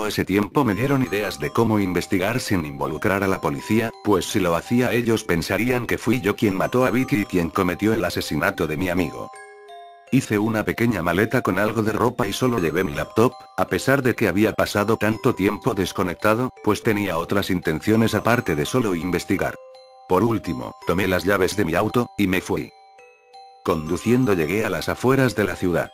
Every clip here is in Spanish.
ese tiempo me dieron ideas de cómo investigar sin involucrar a la policía, pues si lo hacía ellos pensarían que fui yo quien mató a Vicky y quien cometió el asesinato de mi amigo. Hice una pequeña maleta con algo de ropa y solo llevé mi laptop, a pesar de que había pasado tanto tiempo desconectado, pues tenía otras intenciones aparte de solo investigar. Por último, tomé las llaves de mi auto, y me fui. Conduciendo llegué a las afueras de la ciudad.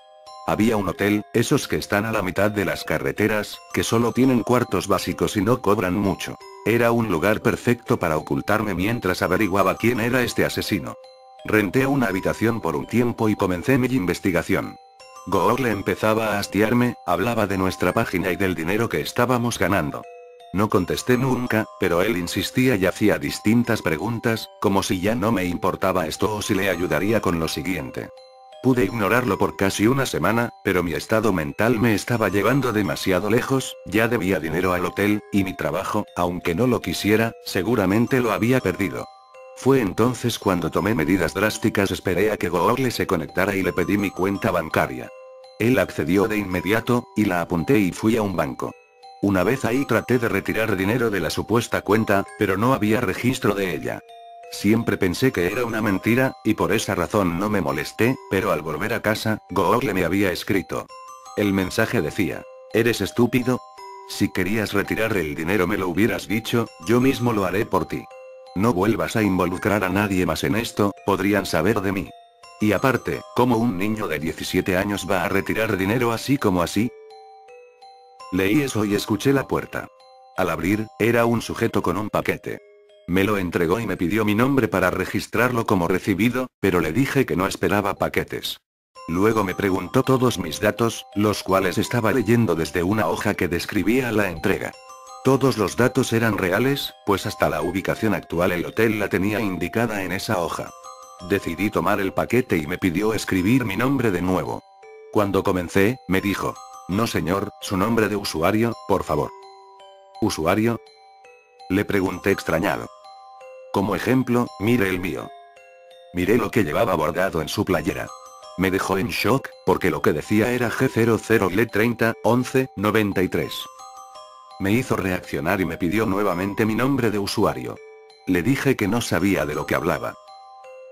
Había un hotel, esos que están a la mitad de las carreteras, que solo tienen cuartos básicos y no cobran mucho. Era un lugar perfecto para ocultarme mientras averiguaba quién era este asesino. Renté una habitación por un tiempo y comencé mi investigación. Google empezaba a hastiarme, hablaba de nuestra página y del dinero que estábamos ganando. No contesté nunca, pero él insistía y hacía distintas preguntas, como si ya no me importaba esto o si le ayudaría con lo siguiente. Pude ignorarlo por casi una semana, pero mi estado mental me estaba llevando demasiado lejos, ya debía dinero al hotel, y mi trabajo, aunque no lo quisiera, seguramente lo había perdido. Fue entonces cuando tomé medidas drásticas. Esperé a que Google se conectara y le pedí mi cuenta bancaria. Él accedió de inmediato, y la apunté y fui a un banco. Una vez ahí traté de retirar dinero de la supuesta cuenta, pero no había registro de ella. Siempre pensé que era una mentira, y por esa razón no me molesté, pero al volver a casa, Google me había escrito. El mensaje decía: ¿eres estúpido? Si querías retirar el dinero me lo hubieras dicho, yo mismo lo haré por ti. No vuelvas a involucrar a nadie más en esto, podrían saber de mí. Y aparte, ¿cómo un niño de 17 años va a retirar dinero así como así? Leí eso y escuché la puerta. Al abrir, era un sujeto con un paquete. Me lo entregó y me pidió mi nombre para registrarlo como recibido, pero le dije que no esperaba paquetes. Luego me preguntó todos mis datos, los cuales estaba leyendo desde una hoja que describía la entrega. Todos los datos eran reales, pues hasta la ubicación actual el hotel la tenía indicada en esa hoja. Decidí tomar el paquete y me pidió escribir mi nombre de nuevo. Cuando comencé, me dijo: no señor, su nombre de usuario, por favor. ¿Usuario? Le pregunté extrañado. Como ejemplo, mire el mío. Miré lo que llevaba bordado en su playera. Me dejó en shock, porque lo que decía era G00LE30, 11, 93. Me hizo reaccionar y me pidió nuevamente mi nombre de usuario. Le dije que no sabía de lo que hablaba.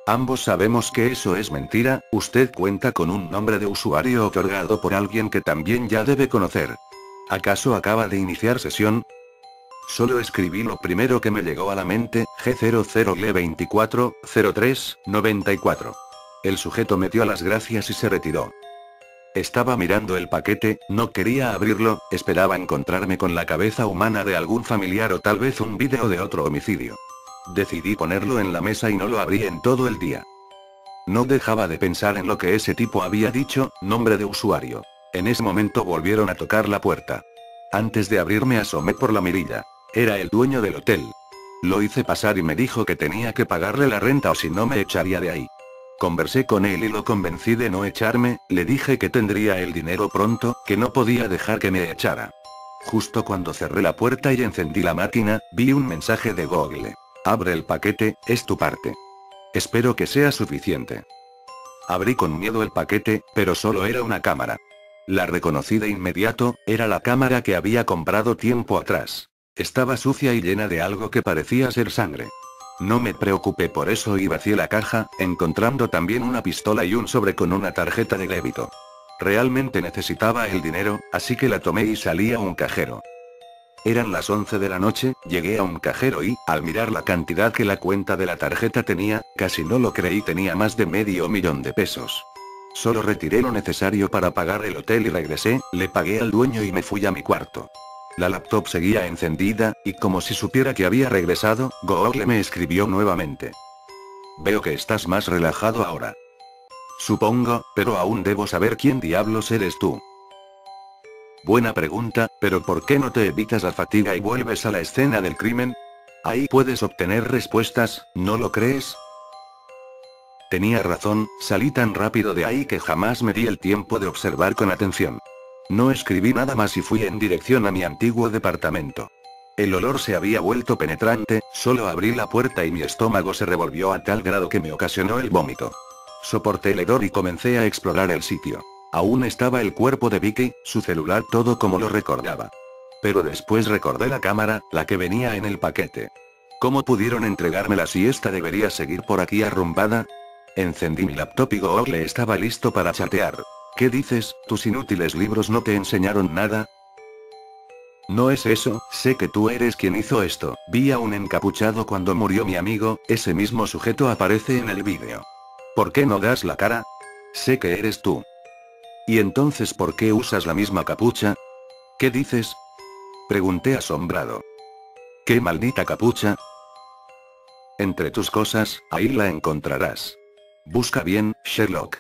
Ambos sabemos que eso es mentira, usted cuenta con un nombre de usuario otorgado por alguien que también ya debe conocer. ¿Acaso acaba de iniciar sesión? Solo escribí lo primero que me llegó a la mente, G00LE24, 03, 94. El sujeto me dio las gracias y se retiró. Estaba mirando el paquete, no quería abrirlo, esperaba encontrarme con la cabeza humana de algún familiar o tal vez un vídeo de otro homicidio. Decidí ponerlo en la mesa y no lo abrí en todo el día. No dejaba de pensar en lo que ese tipo había dicho, nombre de usuario. En ese momento volvieron a tocar la puerta. Antes de abrir me asomé por la mirilla. Era el dueño del hotel. Lo hice pasar y me dijo que tenía que pagarle la renta o si no me echaría de ahí. Conversé con él y lo convencí de no echarme, le dije que tendría el dinero pronto, que no podía dejar que me echara. Justo cuando cerré la puerta y encendí la máquina, vi un mensaje de Google. Abre el paquete, es tu parte. Espero que sea suficiente. Abrí con miedo el paquete, pero solo era una cámara. La reconocí de inmediato, era la cámara que había comprado tiempo atrás. Estaba sucia y llena de algo que parecía ser sangre. No me preocupé por eso y vacié la caja, encontrando también una pistola y un sobre con una tarjeta de débito. Realmente necesitaba el dinero, así que la tomé y salí a un cajero. Eran las 11 de la noche, llegué a un cajero y, al mirar la cantidad que la cuenta de la tarjeta tenía, casi no lo creí, tenía más de $500,000 de pesos. Solo retiré lo necesario para pagar el hotel y regresé, le pagué al dueño y me fui a mi cuarto. La laptop seguía encendida, y como si supiera que había regresado, Google me escribió nuevamente. Veo que estás más relajado ahora. Supongo, pero aún debo saber quién diablos eres tú. Buena pregunta, pero ¿por qué no te evitas la fatiga y vuelves a la escena del crimen? Ahí puedes obtener respuestas, ¿no lo crees? Tenía razón, salí tan rápido de ahí que jamás me di el tiempo de observar con atención. No escribí nada más y fui en dirección a mi antiguo departamento. El olor se había vuelto penetrante, solo abrí la puerta y mi estómago se revolvió a tal grado que me ocasionó el vómito. Soporté el hedor y comencé a explorar el sitio. Aún estaba el cuerpo de Vicky, su celular todo como lo recordaba. Pero después recordé la cámara, la que venía en el paquete. ¿Cómo pudieron entregármela si esta debería seguir por aquí arrumbada? Encendí mi laptop y Google estaba listo para chatear. ¿Qué dices? ¿Tus inútiles libros no te enseñaron nada? No es eso, sé que tú eres quien hizo esto. Vi a un encapuchado cuando murió mi amigo, ese mismo sujeto aparece en el vídeo. ¿Por qué no das la cara? Sé que eres tú. ¿Y entonces por qué usas la misma capucha? ¿Qué dices? Pregunté asombrado. ¿Qué maldita capucha? Entre tus cosas, ahí la encontrarás. Busca bien, Sherlock.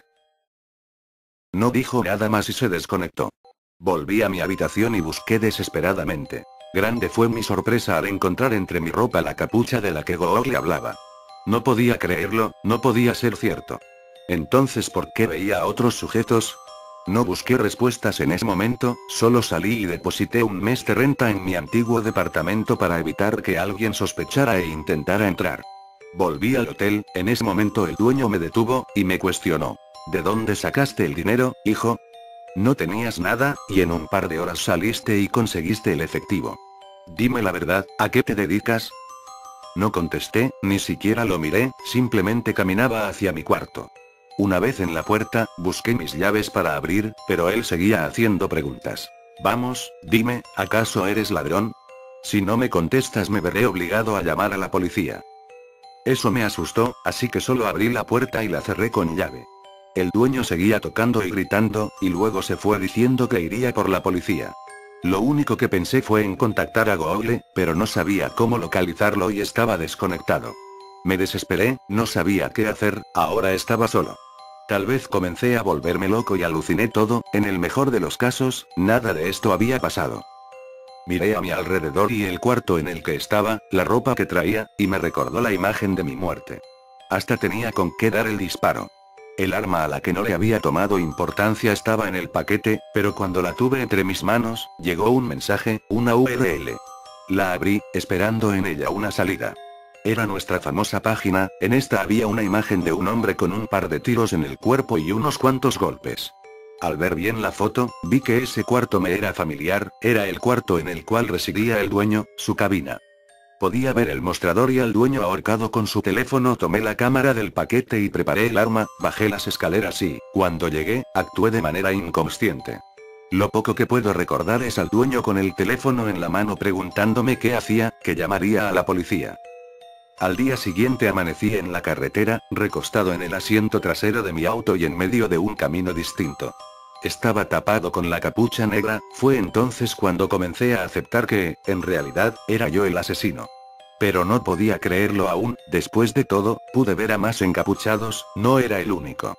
No dijo nada más y se desconectó. Volví a mi habitación y busqué desesperadamente. Grande fue mi sorpresa al encontrar entre mi ropa la capucha de la que Google hablaba. No podía creerlo, no podía ser cierto. Entonces, ¿por qué veía a otros sujetos? No busqué respuestas en ese momento, solo salí y deposité un mes de renta en mi antiguo departamento para evitar que alguien sospechara e intentara entrar. Volví al hotel, en ese momento el dueño me detuvo, y me cuestionó. ¿De dónde sacaste el dinero, hijo? No tenías nada, y en un par de horas saliste y conseguiste el efectivo. Dime la verdad, ¿a qué te dedicas? No contesté, ni siquiera lo miré, simplemente caminaba hacia mi cuarto. Una vez en la puerta, busqué mis llaves para abrir, pero él seguía haciendo preguntas. Vamos, dime, ¿acaso eres ladrón? Si no me contestas me veré obligado a llamar a la policía. Eso me asustó, así que solo abrí la puerta y la cerré con llave. El dueño seguía tocando y gritando, y luego se fue diciendo que iría por la policía. Lo único que pensé fue en contactar a Google, pero no sabía cómo localizarlo y estaba desconectado. Me desesperé, no sabía qué hacer, ahora estaba solo. Tal vez comencé a volverme loco y aluciné todo, en el mejor de los casos, nada de esto había pasado. Miré a mi alrededor y el cuarto en el que estaba, la ropa que traía, y me recordó la imagen de mi muerte. Hasta tenía con qué dar el disparo. El arma a la que no le había tomado importancia estaba en el paquete, pero cuando la tuve entre mis manos, llegó un mensaje, una URL. La abrí, esperando en ella una salida. Era nuestra famosa página, en esta había una imagen de un hombre con un par de tiros en el cuerpo y unos cuantos golpes. Al ver bien la foto, vi que ese cuarto me era familiar, era el cuarto en el cual residía el dueño, su cabina. Podía ver el mostrador y al dueño ahorcado con su teléfono. Tomé la cámara del paquete y preparé el arma, bajé las escaleras y, cuando llegué, actué de manera inconsciente. Lo poco que puedo recordar es al dueño con el teléfono en la mano preguntándome qué hacía, que llamaría a la policía. Al día siguiente amanecí en la carretera, recostado en el asiento trasero de mi auto y en medio de un camino distinto. Estaba tapado con la capucha negra, fue entonces cuando comencé a aceptar que, en realidad, era yo el asesino. Pero no podía creerlo aún, después de todo, pude ver a más encapuchados, no era el único.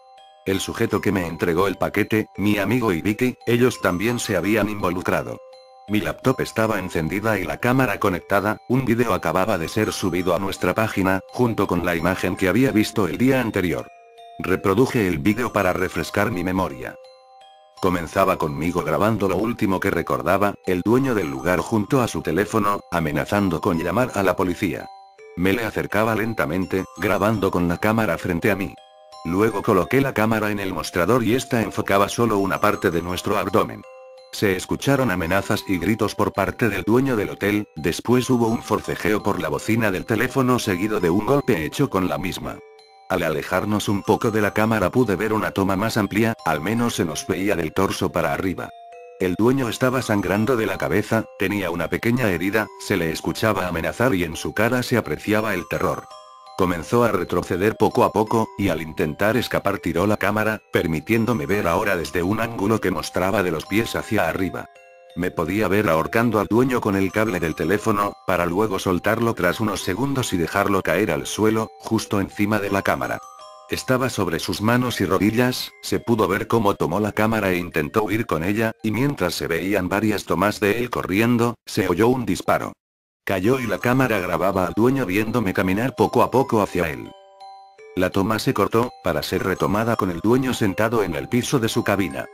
El sujeto que me entregó el paquete, mi amigo y Vicky, ellos también se habían involucrado. Mi laptop estaba encendida y la cámara conectada, un vídeo acababa de ser subido a nuestra página, junto con la imagen que había visto el día anterior. Reproduje el vídeo para refrescar mi memoria. Comenzaba conmigo grabando lo último que recordaba, el dueño del lugar junto a su teléfono, amenazando con llamar a la policía. Me le acercaba lentamente, grabando con la cámara frente a mí. Luego coloqué la cámara en el mostrador y esta enfocaba solo una parte de nuestro abdomen. Se escucharon amenazas y gritos por parte del dueño del hotel, después hubo un forcejeo por la bocina del teléfono seguido de un golpe hecho con la misma. Al alejarnos un poco de la cámara pude ver una toma más amplia, al menos se nos veía del torso para arriba. El dueño estaba sangrando de la cabeza, tenía una pequeña herida, se le escuchaba amenazar y en su cara se apreciaba el terror. Comenzó a retroceder poco a poco, y al intentar escapar tiró la cámara, permitiéndome ver ahora desde un ángulo que mostraba de los pies hacia arriba. Me podía ver ahorcando al dueño con el cable del teléfono, para luego soltarlo tras unos segundos y dejarlo caer al suelo, justo encima de la cámara. Estaba sobre sus manos y rodillas, se pudo ver cómo tomó la cámara e intentó huir con ella, y mientras se veían varias tomas de él corriendo, se oyó un disparo. Cayó y la cámara grababa al dueño viéndome caminar poco a poco hacia él. La toma se cortó, para ser retomada con el dueño sentado en el piso de su cabina.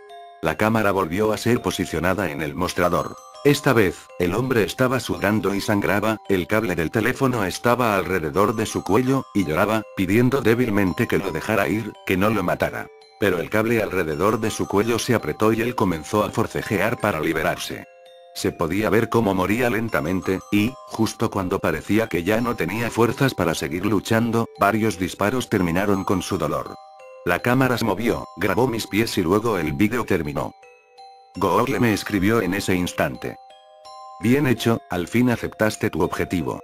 La cámara volvió a ser posicionada en el mostrador. Esta vez, el hombre estaba sudando y sangraba, el cable del teléfono estaba alrededor de su cuello, y lloraba, pidiendo débilmente que lo dejara ir, que no lo matara. Pero el cable alrededor de su cuello se apretó y él comenzó a forcejear para liberarse. Se podía ver cómo moría lentamente, y, justo cuando parecía que ya no tenía fuerzas para seguir luchando, varios disparos terminaron con su dolor. La cámara se movió, grabó mis pies y luego el vídeo terminó. Google me escribió en ese instante. Bien hecho, al fin aceptaste tu objetivo.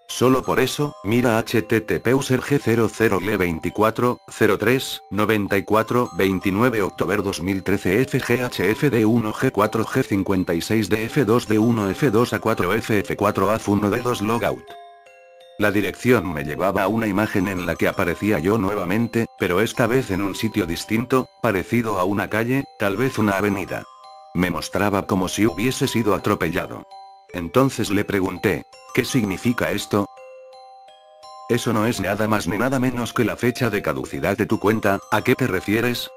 Solo por eso, mira http userg 00le24 03 94 29 octubre 2013 FGHFD1 G4 G56 DF2 D1 F2 A4 FF4 AF1 D2 Logout. La dirección me llevaba a una imagen en la que aparecía yo nuevamente, pero esta vez en un sitio distinto, parecido a una calle, tal vez una avenida. Me mostraba como si hubiese sido atropellado. Entonces le pregunté, ¿qué significa esto? Eso no es nada más ni nada menos que la fecha de caducidad de tu cuenta, ¿a qué te refieres?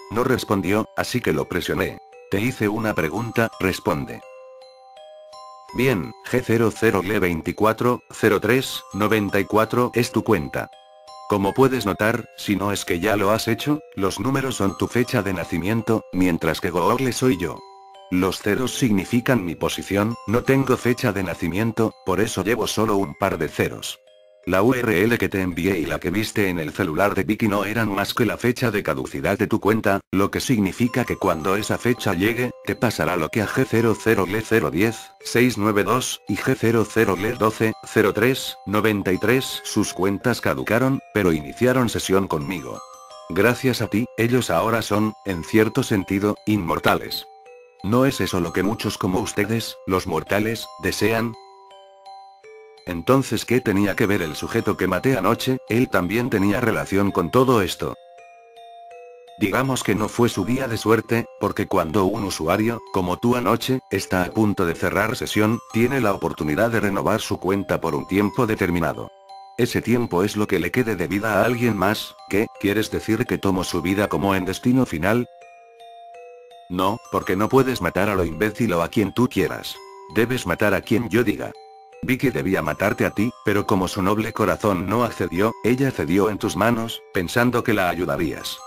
No respondió, así que lo presioné. Te hice una pregunta, responde. Bien, G00le24 03 94 es tu cuenta. Como puedes notar, si no es que ya lo has hecho, los números son tu fecha de nacimiento, mientras que Google soy yo. Los ceros significan mi posición, no tengo fecha de nacimiento, por eso llevo solo un par de ceros. La URL que te envié y la que viste en el celular de Vicky no eran más que la fecha de caducidad de tu cuenta, lo que significa que cuando esa fecha llegue, te pasará lo que a G00le010 692 y G00le12 03 93 sus cuentas caducaron, pero iniciaron sesión conmigo. Gracias a ti, ellos ahora son, en cierto sentido, inmortales. ¿No es eso lo que muchos como ustedes, los mortales, desean? Entonces, ¿qué tenía que ver el sujeto que maté anoche? Él también tenía relación con todo esto. Digamos que no fue su día de suerte, porque cuando un usuario, como tú anoche, está a punto de cerrar sesión, tiene la oportunidad de renovar su cuenta por un tiempo determinado. Ese tiempo es lo que le quede de vida a alguien más. ¿Qué? ¿Quieres decir que tomo su vida como en destino final? No, porque no puedes matar a lo imbécil o a quien tú quieras. Debes matar a quien yo diga. Vicky debía matarte a ti, pero como su noble corazón no accedió, ella cedió en tus manos, pensando que la ayudarías.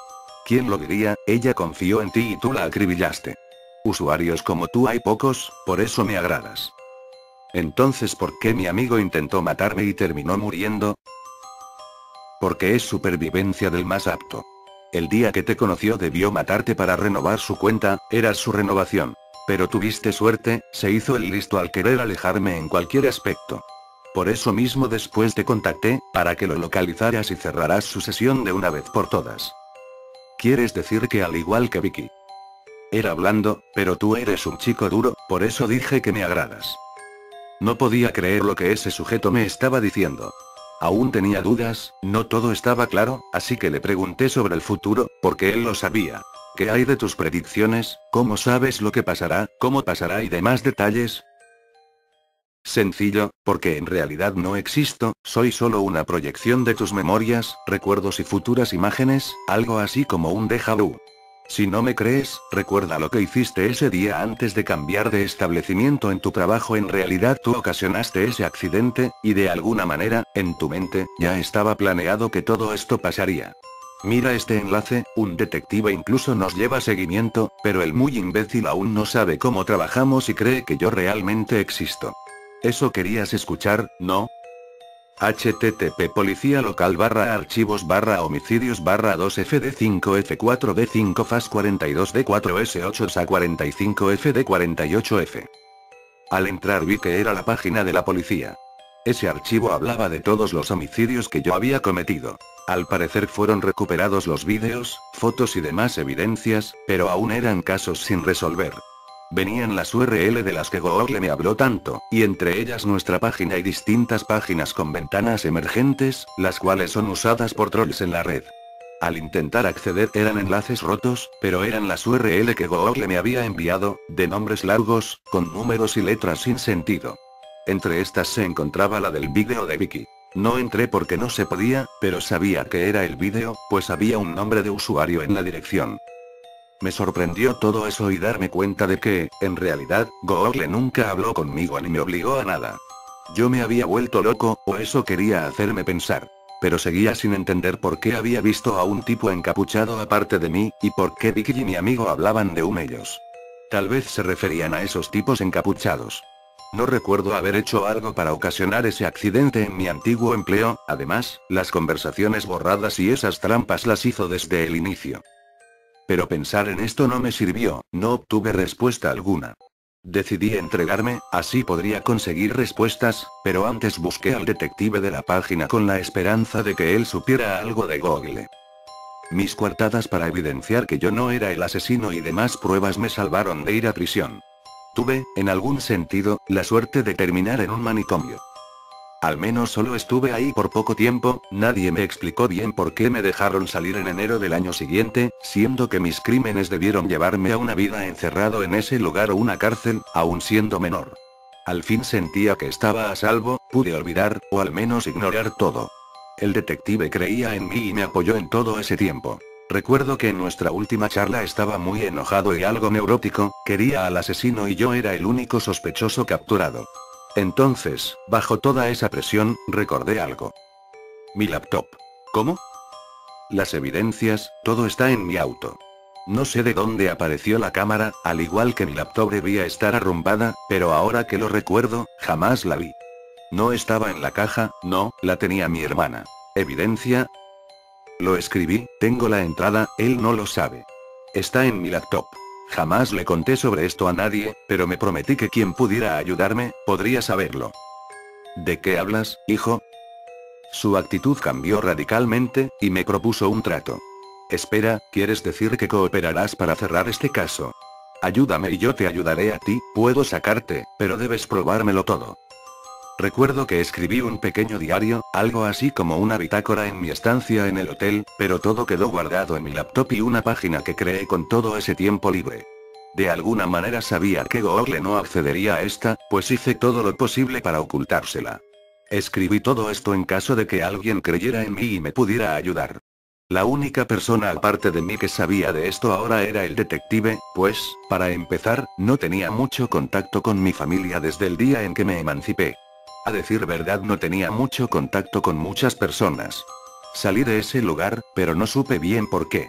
¿Quién lo diría? Ella confió en ti y tú la acribillaste. Usuarios como tú hay pocos, por eso me agradas. Entonces, ¿por qué mi amigo intentó matarme y terminó muriendo? Porque es supervivencia del más apto. El día que te conoció debió matarte para renovar su cuenta, eras su renovación. Pero tuviste suerte, se hizo el listo al querer alejarme en cualquier aspecto. Por eso mismo después te contacté, para que lo localizaras y cerrarás su sesión de una vez por todas. ¿Quieres decir que al igual que Vicky? Era blando, pero tú eres un chico duro, por eso dije que me agradas. No podía creer lo que ese sujeto me estaba diciendo. Aún tenía dudas, no todo estaba claro, así que le pregunté sobre el futuro, porque él lo sabía. ¿Qué hay de tus predicciones? ¿Cómo sabes lo que pasará? ¿Cómo pasará y demás detalles? Sencillo, porque en realidad no existo, soy solo una proyección de tus memorias, recuerdos y futuras imágenes, algo así como un déjà vu. Si no me crees, recuerda lo que hiciste ese día antes de cambiar de establecimiento en tu trabajo. En realidad tú ocasionaste ese accidente, y de alguna manera, en tu mente, ya estaba planeado que todo esto pasaría. Mira este enlace, un detective incluso nos lleva seguimiento, pero el muy imbécil aún no sabe cómo trabajamos y cree que yo realmente existo. Eso querías escuchar, ¿no? http policía local /archivos /homicidios /2 fd5 f4 d5 fas 42 d4 s8 sa 45 fd 48 f. Al entrar vi que era la página de la policía. Ese archivo hablaba de todos los homicidios que yo había cometido. Al parecer fueron recuperados los vídeos, fotos y demás evidencias, pero aún eran casos sin resolver. Venían las URL de las que Google me habló tanto, y entre ellas nuestra página y distintas páginas con ventanas emergentes, las cuales son usadas por trolls en la red. Al intentar acceder eran enlaces rotos, pero eran las URL que Google me había enviado, de nombres largos, con números y letras sin sentido. Entre estas se encontraba la del vídeo de Vicky. No entré porque no se podía, pero sabía que era el vídeo, pues había un nombre de usuario en la dirección. Me sorprendió todo eso y darme cuenta de que, en realidad, Google nunca habló conmigo ni me obligó a nada. Yo me había vuelto loco, o eso quería hacerme pensar. Pero seguía sin entender por qué había visto a un tipo encapuchado aparte de mí, y por qué Vicky y mi amigo hablaban de ellos. Tal vez se referían a esos tipos encapuchados. No recuerdo haber hecho algo para ocasionar ese accidente en mi antiguo empleo, además, las conversaciones borradas y esas trampas las hizo desde el inicio. Pero pensar en esto no me sirvió, no obtuve respuesta alguna. Decidí entregarme, así podría conseguir respuestas, pero antes busqué al detective de la página con la esperanza de que él supiera algo de Google. Mis coartadas para evidenciar que yo no era el asesino y demás pruebas me salvaron de ir a prisión. Tuve, en algún sentido, la suerte de terminar en un manicomio. Al menos solo estuve ahí por poco tiempo, nadie me explicó bien por qué me dejaron salir en enero del año siguiente, siendo que mis crímenes debieron llevarme a una vida encerrado en ese lugar o una cárcel, aún siendo menor. Al fin sentía que estaba a salvo, pude olvidar, o al menos ignorar todo. El detective creía en mí y me apoyó en todo ese tiempo. Recuerdo que en nuestra última charla estaba muy enojado y algo neurótico, quería al asesino y yo era el único sospechoso capturado. Entonces, bajo toda esa presión, recordé algo. Mi laptop. ¿Cómo? Las evidencias, todo está en mi auto. No sé de dónde apareció la cámara, al igual que mi laptop debía estar arrumbada, pero ahora que lo recuerdo, jamás la vi. No estaba en la caja, no, la tenía mi hermana. ¿Evidencia? Lo escribí, tengo la entrada, él no lo sabe. Está en mi laptop. Jamás le conté sobre esto a nadie, pero me prometí que quien pudiera ayudarme, podría saberlo. ¿De qué hablas, hijo? Su actitud cambió radicalmente, y me propuso un trato. Espera, ¿quieres decir que cooperarás para cerrar este caso? Ayúdame y yo te ayudaré a ti, puedo sacarte, pero debes probármelo todo. Recuerdo que escribí un pequeño diario, algo así como una bitácora en mi estancia en el hotel, pero todo quedó guardado en mi laptop y una página que creé con todo ese tiempo libre. De alguna manera sabía que Google no accedería a esta, pues hice todo lo posible para ocultársela. Escribí todo esto en caso de que alguien creyera en mí y me pudiera ayudar. La única persona aparte de mí que sabía de esto ahora era el detective, pues, para empezar, no tenía mucho contacto con mi familia desde el día en que me emancipé. A decir verdad, no tenía mucho contacto con muchas personas. Salí de ese lugar, pero no supe bien por qué.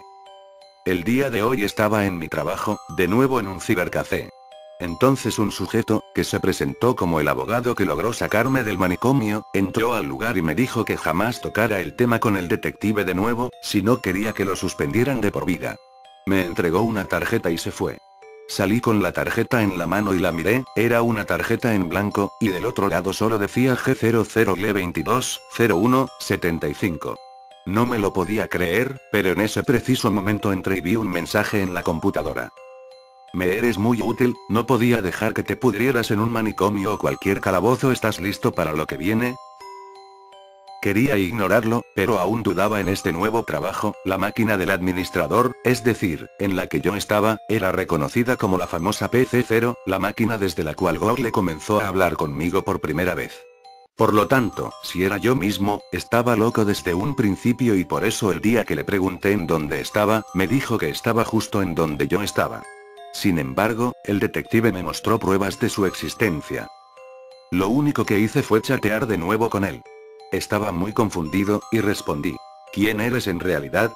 El día de hoy estaba en mi trabajo, de nuevo en un cibercafé. Entonces un sujeto, que se presentó como el abogado que logró sacarme del manicomio, entró al lugar y me dijo que jamás tocara el tema con el detective de nuevo, si no quería que lo suspendieran de por vida. Me entregó una tarjeta y se fue. Salí con la tarjeta en la mano y la miré, era una tarjeta en blanco, y del otro lado solo decía G00L220175. No me lo podía creer, pero en ese preciso momento entré y vi un mensaje en la computadora. Me eres muy útil, no podía dejar que te pudrieras en un manicomio o cualquier calabozo. ¿Estás listo para lo que viene? Quería ignorarlo, pero aún dudaba en este nuevo trabajo. La máquina del administrador, es decir, en la que yo estaba, era reconocida como la famosa PC0, la máquina desde la cual Google comenzó a hablar conmigo por primera vez. Por lo tanto, si era yo mismo, estaba loco desde un principio y por eso el día que le pregunté en dónde estaba, me dijo que estaba justo en donde yo estaba. Sin embargo, el detective me mostró pruebas de su existencia. Lo único que hice fue chatear de nuevo con él. Estaba muy confundido, y respondí. ¿Quién eres en realidad?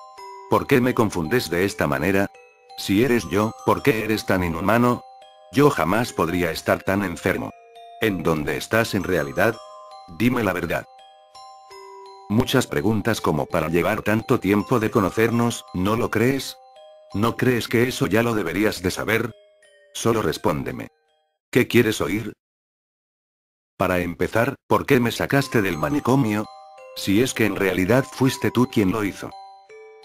¿Por qué me confundes de esta manera? Si eres yo, ¿por qué eres tan inhumano? Yo jamás podría estar tan enfermo. ¿En dónde estás en realidad? Dime la verdad. Muchas preguntas como para llevar tanto tiempo de conocernos, ¿no lo crees? ¿No crees que eso ya lo deberías de saber? Solo respóndeme. ¿Qué quieres oír? Para empezar, ¿por qué me sacaste del manicomio? Si es que en realidad fuiste tú quien lo hizo.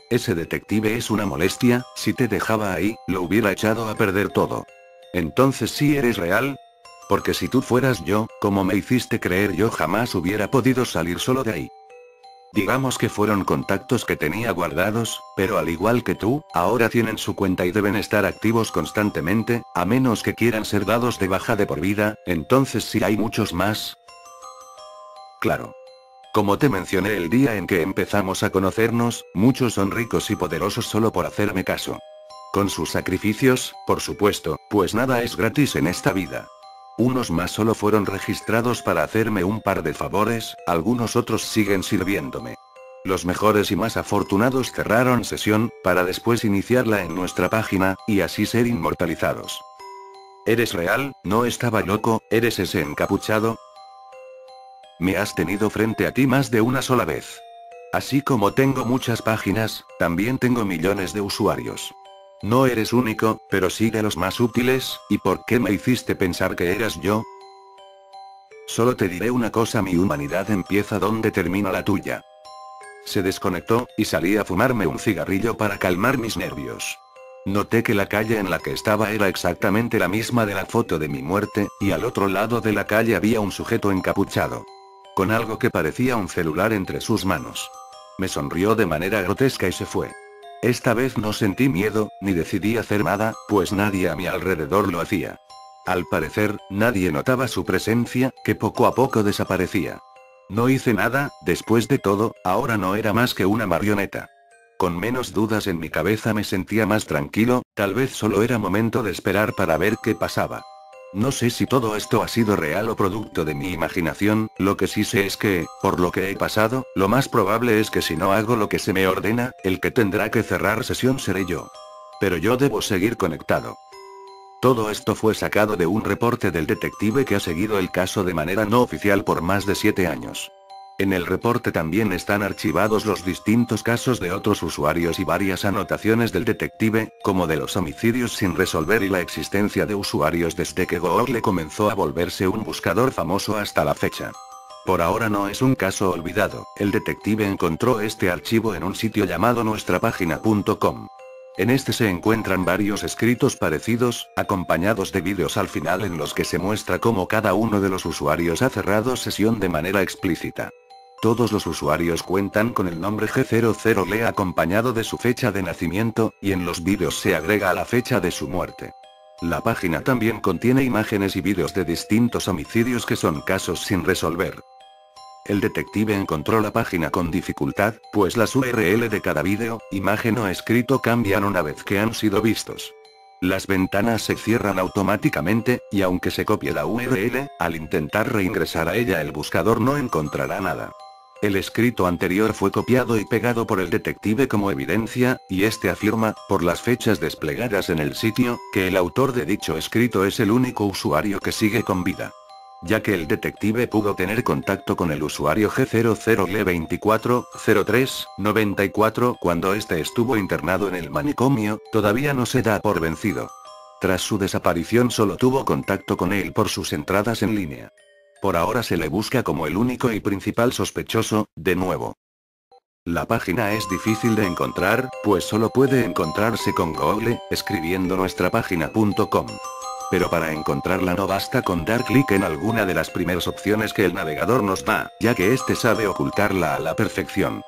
Ese detective es una molestia, si te dejaba ahí, lo hubiera echado a perder todo. Entonces sí eres real. Porque si tú fueras yo, como me hiciste creer, yo jamás hubiera podido salir solo de ahí. Digamos que fueron contactos que tenía guardados, pero al igual que tú, ahora tienen su cuenta y deben estar activos constantemente, a menos que quieran ser dados de baja de por vida. Entonces sí hay muchos más. Claro. Como te mencioné el día en que empezamos a conocernos, muchos son ricos y poderosos solo por hacerme caso. Con sus sacrificios, por supuesto, pues nada es gratis en esta vida. Unos más solo fueron registrados para hacerme un par de favores, algunos otros siguen sirviéndome. Los mejores y más afortunados cerraron sesión, para después iniciarla en nuestra página, y así ser inmortalizados. ¿Eres real? ¿No estaba loco? ¿Eres ese encapuchado? Me has tenido frente a ti más de una sola vez. Así como tengo muchas páginas, también tengo millones de usuarios. No eres único, pero sí de los más útiles. ¿Y por qué me hiciste pensar que eras yo? Solo te diré una cosa, mi humanidad empieza donde termina la tuya. Se desconectó, y salí a fumarme un cigarrillo para calmar mis nervios. Noté que la calle en la que estaba era exactamente la misma de la foto de mi muerte, y al otro lado de la calle había un sujeto encapuchado, con algo que parecía un celular entre sus manos. Me sonrió de manera grotesca y se fue. Esta vez no sentí miedo, ni decidí hacer nada, pues nadie a mi alrededor lo hacía. Al parecer, nadie notaba su presencia, que poco a poco desaparecía. No hice nada, después de todo, ahora no era más que una marioneta. Con menos dudas en mi cabeza me sentía más tranquilo, tal vez solo era momento de esperar para ver qué pasaba. No sé si todo esto ha sido real o producto de mi imaginación, lo que sí sé es que, por lo que he pasado, lo más probable es que si no hago lo que se me ordena, el que tendrá que cerrar sesión seré yo. Pero yo debo seguir conectado. Todo esto fue sacado de un reporte del detective que ha seguido el caso de manera no oficial por más de 7 años. En el reporte también están archivados los distintos casos de otros usuarios y varias anotaciones del detective, como de los homicidios sin resolver y la existencia de usuarios desde que Google comenzó a volverse un buscador famoso hasta la fecha. Por ahora no es un caso olvidado, el detective encontró este archivo en un sitio llamado nuestrapagina.com. En este se encuentran varios escritos parecidos, acompañados de vídeos al final en los que se muestra cómo cada uno de los usuarios ha cerrado sesión de manera explícita. Todos los usuarios cuentan con el nombre G00Le acompañado de su fecha de nacimiento, y en los vídeos se agrega a la fecha de su muerte. La página también contiene imágenes y vídeos de distintos homicidios que son casos sin resolver. El detective encontró la página con dificultad, pues las URL de cada vídeo, imagen o escrito cambian una vez que han sido vistos. Las ventanas se cierran automáticamente, y aunque se copie la URL, al intentar reingresar a ella el buscador no encontrará nada. El escrito anterior fue copiado y pegado por el detective como evidencia, y este afirma, por las fechas desplegadas en el sitio, que el autor de dicho escrito es el único usuario que sigue con vida. Ya que el detective pudo tener contacto con el usuario G00Le240394 cuando este estuvo internado en el manicomio, todavía no se da por vencido. Tras su desaparición solo tuvo contacto con él por sus entradas en línea. Por ahora se le busca como el único y principal sospechoso, de nuevo. La página es difícil de encontrar, pues solo puede encontrarse con Google, escribiendo nuestrapagina.com. Pero para encontrarla no basta con dar clic en alguna de las primeras opciones que el navegador nos da, ya que este sabe ocultarla a la perfección.